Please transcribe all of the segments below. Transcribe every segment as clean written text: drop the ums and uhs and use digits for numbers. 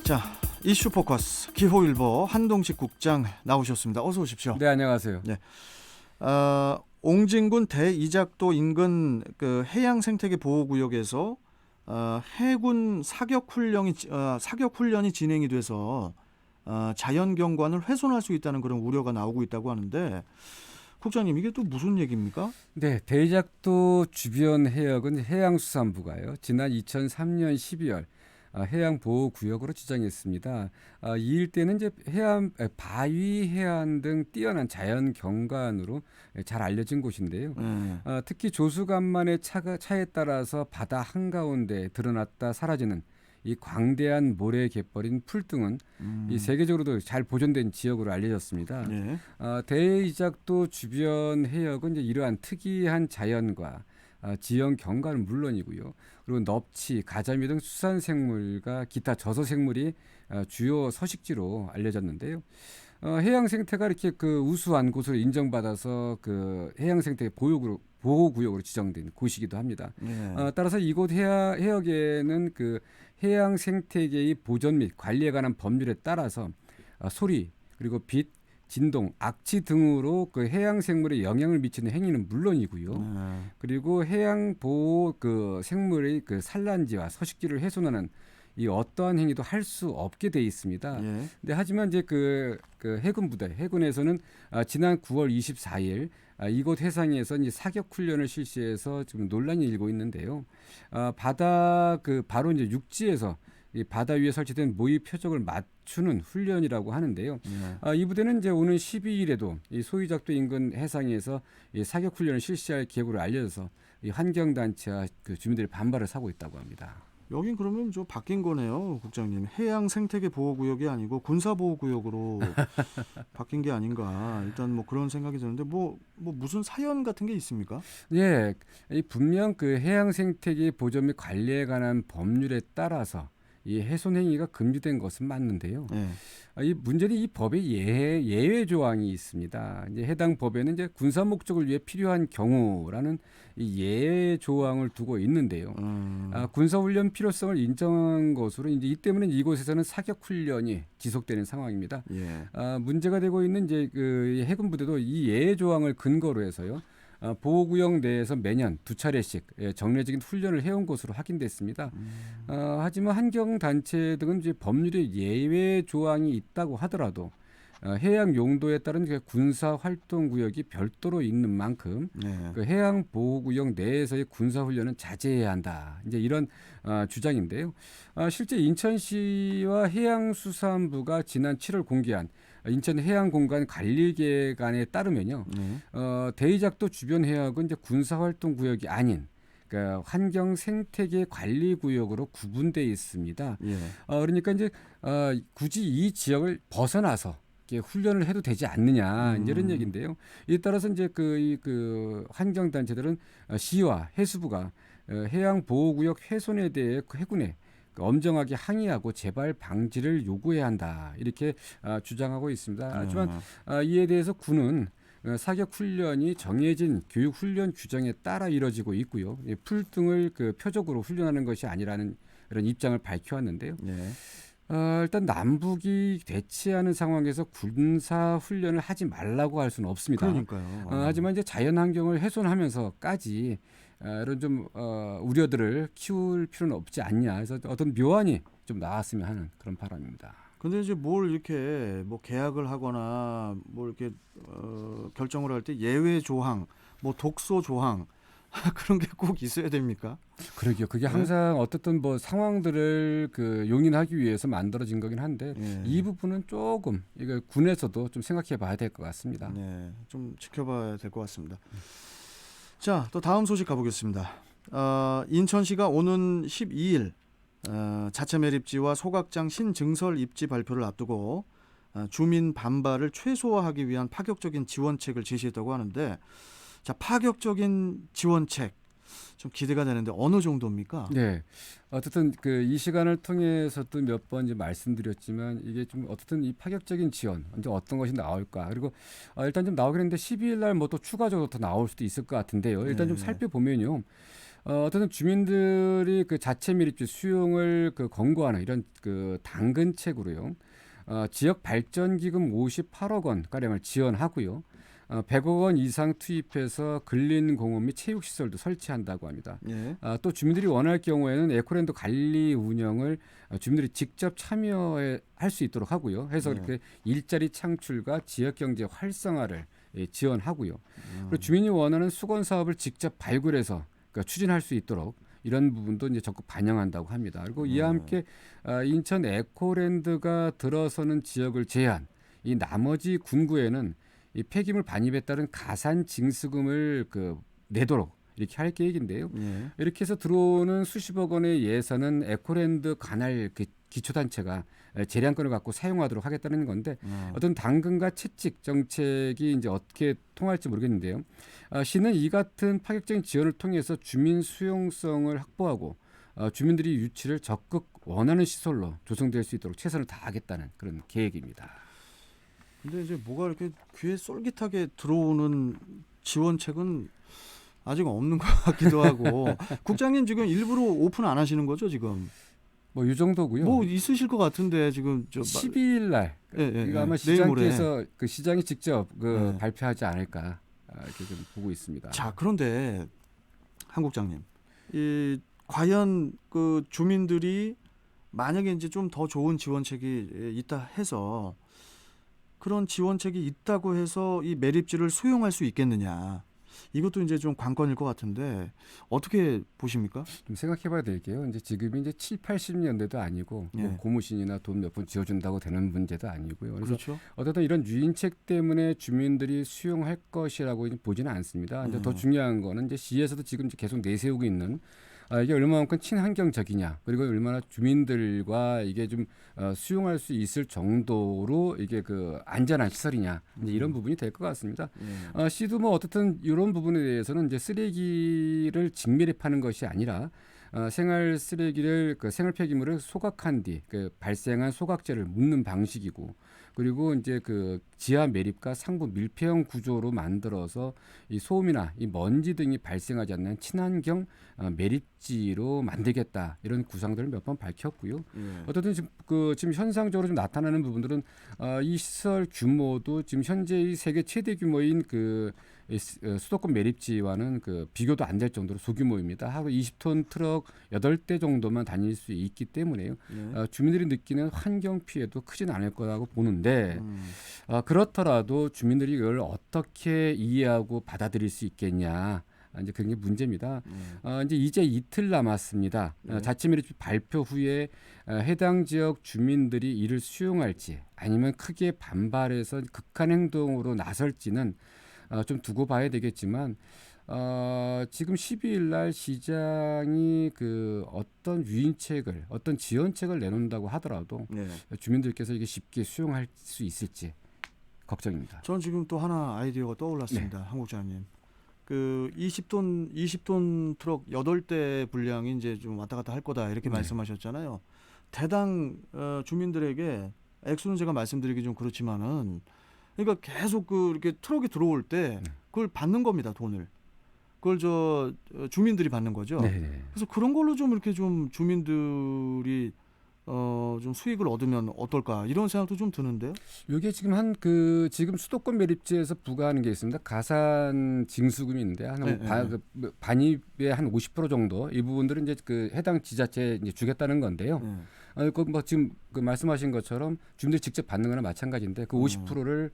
자, 이슈 포커스 기호일보 한동식 국장 나오셨습니다. 어서 오십시오. 네, 안녕하세요. 네, 옹진군 대이작도 인근 그 해양 생태계 보호구역에서 해군 사격 훈련이 진행이 돼서 자연 경관을 훼손할 수 있다는 그런 우려가 나오고 있다고 하는데, 국장님 이게 또 무슨 얘기입니까? 네, 대이작도 주변 해역은 해양수산부가요. 지난 2003년 12월 해양보호구역으로 지정했습니다. 이 일대는 이제 바위, 해안 등 뛰어난 자연 경관으로 잘 알려진 곳인데요. 특히 조수간만의 차에 따라서 바다 한가운데 드러났다 사라지는 이 광대한 모래 갯벌인 풀등은 이 세계적으로도 잘 보존된 지역으로 알려졌습니다. 네. 대이작도 주변 해역은 이제 이러한 특이한 자연과 지형 경관은 물론이고요. 그리고 넙치, 가자미 등 수산 생물과 기타 저서 생물이 주요 서식지로 알려졌는데요. 해양 생태가 이렇게 그 우수한 곳으로 인정받아서 그 해양 생태 보호구역으로 지정된 곳이기도 합니다. 네. 따라서 이곳 해역에는 그 해양 생태계의 보존 및 관리에 관한 법률에 따라서 소리 그리고 빛, 진동, 악취 등으로 그 해양 생물에 영향을 미치는 행위는 물론이고요. 그리고 해양 보호 그 생물의 그 산란지와 서식지를 훼손하는 이 어떠한 행위도 할 수 없게 돼 있습니다. 예. 근데 하지만 이제 그 해군에서는 지난 9월 24일 이곳 해상에서 이제 사격 훈련을 실시해서 지금 논란이 일고 있는데요. 바로 이제 육지에서 이 바다 위에 설치된 모의 표적을 맞추는 훈련이라고 하는데요. 이 부대는 이제 오는 12일에도 이 소이작도 인근 해상에서 이 사격 훈련을 실시할 계획으로 알려져서 이 환경단체와 그 주민들이 반발을 사고 있다고 합니다. 여긴 그러면 좀 바뀐 거네요, 국장님. 해양 생태계 보호구역이 아니고 군사보호구역으로 바뀐 게 아닌가. 일단 뭐 그런 생각이 드는데 뭐 무슨 사연 같은 게 있습니까? 예, 이 분명 그 해양 생태계 보존 및 관리에 관한 법률에 따라서 이 훼손 행위가 금지된 것은 맞는데요. 네. 이 문제는 이 법에 예외 조항이 있습니다. 이제 해당 법에는 이제 군사 목적을 위해 필요한 경우라는 이 예외 조항을 두고 있는데요. 군사 훈련 필요성을 인정한 것으로 이제 이 때문에 이곳에서는 사격 훈련이 지속되는 상황입니다. 예. 문제가 되고 있는 이제 그 해군 부대도 이 예외 조항을 근거로 해서요. 보호구역 내에서 매년 2차례씩 정례적인 훈련을 해온 것으로 확인됐습니다. 하지만 환경단체 등은 이제 법률에 예외 조항이 있다고 하더라도 해양 용도에 따른 그 군사활동구역이 별도로 있는 만큼 네. 그 해양보호구역 내에서의 군사훈련은 자제해야 한다. 이제 이런 주장인데요. 실제 인천시와 해양수산부가 지난 7월 공개한 인천해양공간관리계획안에 따르면요. 대이작도 주변 해역은 이제 군사활동구역이 아닌 그러니까 환경생태계관리구역으로 구분되어 있습니다. 예. 그러니까 이제 굳이 이 지역을 벗어나서 이렇게 훈련을 해도 되지 않느냐 이제 이런 얘기인데요. 이에 따라서 이제 그 환경단체들은 시와 해수부가 해양보호구역 훼손에 대해 그 해군에 엄정하게 항의하고 재발 방지를 요구해야 한다 이렇게 주장하고 있습니다. 하지만 이에 대해서 군은 사격 훈련이 정해진 교육 훈련 규정에 따라 이뤄지고 있고요. 풀등을 그 표적으로 훈련하는 것이 아니라는 이런 입장을 밝혀왔는데요. 네. 일단 남북이 대치하는 상황에서 군사 훈련을 하지 말라고 할 수는 없습니다. 그러니까요. 하지만 이제 자연 환경을 훼손하면서까지 이런 좀 우려들을 키울 필요는 없지 않냐. 그래서 어떤 묘안이 좀 나왔으면 하는 그런 바람입니다. 근데 이제 뭘 이렇게 뭐 계약을 하거나 뭐 이렇게 결정을 할 때 예외 조항, 뭐 독소 조항 그런 게 꼭 있어야 됩니까? 그러게요. 그게 항상 어떻든 뭐 상황들을 그 용인하기 위해서 만들어진 거긴 한데 이 부분은 조금 이거 군에서도 좀 생각해 봐야 될 것 같습니다. 네, 좀 지켜봐야 될 것 같습니다. 자, 또 다음 소식 가보겠습니다. 인천시가 오는 12일 자체 매립지와 소각장 신증설 입지 발표를 앞두고 주민 반발을 최소화하기 위한 파격적인 지원책을 제시했다고 하는데, 자, 파격적인 지원책 좀 기대가 되는데 어느 정도입니까? 네, 어쨌든 그 이 시간을 통해서도 몇 번 이제 말씀드렸지만 이게 좀 어쨌든 이 파격적인 지원 언제 어떤 것이 나올까 그리고 일단 좀 나오긴 했는데 12일 날 뭐 또 추가적으로 더 나올 수도 있을 것 같은데요. 일단 좀 살펴보면요. 어떤 주민들이 그 자체 밀입지 수용을 그 권고하는 이런 그 당근책으로요. 지역 발전 기금 58억 원 가량을 지원하고요. 100억 원 이상 투입해서 근린 공원 및 체육 시설도 설치한다고 합니다. 예. 또 주민들이 원할 경우에는 에코랜드 관리 운영을 주민들이 직접 참여할 수 있도록 하고요. 해서 네. 이렇게 일자리 창출과 지역 경제 활성화를 지원하고요. 그리고 주민이 원하는 수건 사업을 직접 발굴해서 그러니까 추진할 수 있도록 이런 부분도 이제 적극 반영한다고 합니다. 그리고 이와 함께 인천 에코랜드가 들어서는 지역을 제한, 이 나머지 군구에는 이 폐기물 반입에 따른 가산 징수금을 그 내도록 이렇게 할 계획인데요. 예. 이렇게 해서 들어오는 수십억 원의 예산은 에코랜드 관할 그 기초단체가 재량권을 갖고 사용하도록 하겠다는 건데 어떤 당근과 채찍 정책이 이제 어떻게 통할지 모르겠는데요. 시는 이 같은 파격적인 지원을 통해서 주민 수용성을 확보하고 주민들이 유치를 적극 원하는 시설로 조성될 수 있도록 최선을 다하겠다는 그런 계획입니다. 근데 이제 뭐가 이렇게 귀에 쏠깃하게 들어오는 지원책은 아직 없는 것 같기도 하고 국장님 지금 일부러 오픈 안 하시는 거죠 지금? 뭐 이 정도고요. 뭐 있으실 것 같은데 지금 12일 날 이거 아마 내일 모레. 시장께서 그 시장이 직접 그 네. 발표하지 않을까 이렇게 좀 보고 있습니다. 자 그런데 한 국장님, 이 과연 그 주민들이 만약에 이제 좀 더 좋은 지원책이 있다 해서 그런 지원책이 있다고 해서 이 매립지를 수용할 수 있겠느냐? 이것도 이제 좀 관건일 것 같은데 어떻게 보십니까? 좀 생각해봐야 될 게요. 이제 지금이 이제 7, 80년대도 아니고 예. 뭐 고무신이나 돈 몇 푼 지어준다고 되는 문제도 아니고요. 그래서 그렇죠. 어쨌든 이런 유인책 때문에 주민들이 수용할 것이라고 보지는 않습니다. 이제 더 중요한 거는 이제 시에서도 지금 이제 계속 내세우고 있는 이게 얼마만큼 친환경적이냐, 그리고 얼마나 주민들과 이게 좀 수용할 수 있을 정도로 이게 그 안전한 시설이냐, 이제 이런 부분이 될 것 같습니다. 시도 뭐 어떻든 이런 부분에 대해서는 이제 쓰레기를 직매립하는 것이 아니라 생활 쓰레기를 그 생활 폐기물을 소각한 뒤 그 발생한 소각재를 묻는 방식이고, 그리고 이제 그 지하 매립과 상부 밀폐형 구조로 만들어서 이 소음이나 이 먼지 등이 발생하지 않는 친환경 매립지로 만들겠다, 이런 구상들을 몇 번 밝혔고요. 어쨌든 지금 현상적으로 좀 나타나는 부분들은 이 시설 규모도 지금 현재 이 세계 최대 규모인 그 수도권 매립지와는 그 비교도 안 될 정도로 소규모입니다. 하루 20톤 트럭 8대 정도만 다닐 수 있기 때문에요. 주민들이 느끼는 환경 피해도 크지는 않을 거라고 보는데 그렇더라도 주민들이 이걸 어떻게 이해하고 받아들일 수 있겠냐. 이제 그게 문제입니다. 이제 이틀 남았습니다. 자치 매립지 발표 후에 해당 지역 주민들이 이를 수용할지 아니면 크게 반발해서 극한 행동으로 나설지는 좀 두고 봐야 되겠지만 지금 12일 날 시장이 그 어떤 유인책을 어떤 지원책을 내놓는다고 하더라도 주민들께서 이게 쉽게 수용할 수 있을지 걱정입니다. 전 지금 또 하나 아이디어가 떠올랐습니다. 한 국장님. 그 20톤 트럭 8대 분량이 이제 좀 왔다 갔다 할 거다 이렇게 말씀하셨잖아요. 대당 주민들에게 액수는 제가 말씀드리기 좀 그렇지만은 그러니까 계속 그 이렇게 트럭이 들어올 때 그걸 받는 겁니다, 돈을. 그걸 주민들이 받는 거죠. 그래서 그런 걸로 좀 이렇게 좀 주민들이 좀 수익을 얻으면 어떨까 이런 생각도 좀 드는데요. 이게 지금 지금 수도권 매립지에서 부과하는 게 있습니다. 가산 징수금이 있는데 반입의 한 50% 정도 이 부분들은 이제 그 해당 지자체에 이제 주겠다는 건데요. 뭐 지금 그 말씀하신 것처럼 주민들이 직접 받는 거나 마찬가지인데 그 50%를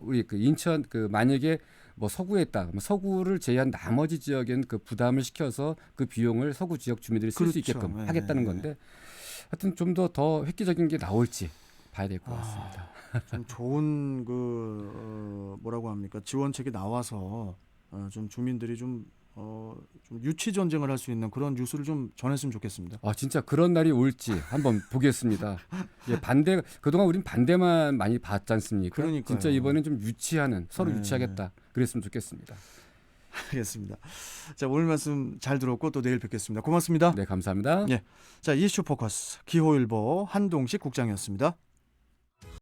우리 그 인천 그 만약에 뭐 서구에 있다, 서구를 제외한 나머지 지역엔 그 부담을 시켜서 그 비용을 서구 지역 주민들이 쓸 수 있게끔 하겠다는 건데, 하여튼 좀 더 획기적인 게 나올지 봐야 될 것 같습니다. 좀 좋은 뭐라고 합니까, 지원책이 나와서 좀 주민들이 좀 유치 전쟁을 할 수 있는 그런 뉴스를 좀 전했으면 좋겠습니다. 진짜 그런 날이 올지 한번 보겠습니다. 그동안 우린 반대만 많이 봤지 않습니까? 그러니까요. 진짜 이번엔 좀 유치하는, 서로 유치하겠다, 그랬으면 좋겠습니다. 알겠습니다. 자, 오늘 말씀 잘 들었고 또 내일 뵙겠습니다. 고맙습니다. 네, 감사합니다. 자, 이슈 포커스 기호일보 한동식 국장이었습니다.